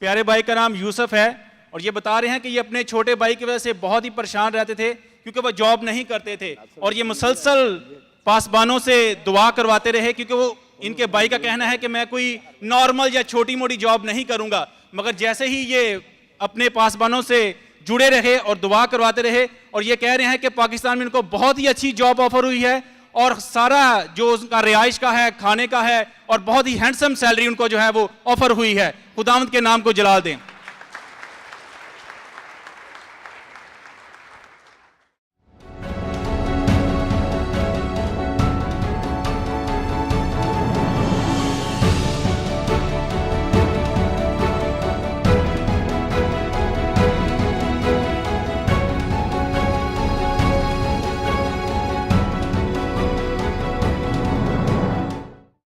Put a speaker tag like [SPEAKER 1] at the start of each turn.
[SPEAKER 1] प्यारे भाई का नाम यूसुफ है और ये बता रहे हैं कि ये अपने छोटे भाई की वजह से बहुत ही परेशान रहते थे क्योंकि वो जॉब नहीं करते थे और ये मुसलसल पासबानों से दुआ करवाते रहे क्योंकि वो इनके भाई का कहना है कि मैं कोई नॉर्मल या छोटी मोटी जॉब नहीं करूंगा। मगर जैसे ही ये अपने पासबानों से जुड़े रहे और दुआ करवाते रहे और ये कह रहे हैं कि पाकिस्तान में इनको बहुत ही अच्छी जॉब ऑफर हुई है और सारा जो उनका रिहाइश का है, खाने का है और बहुत ही हैंडसम सैलरी उनको जो है वो ऑफर हुई है। खुदावंद के नाम को जलाल दें।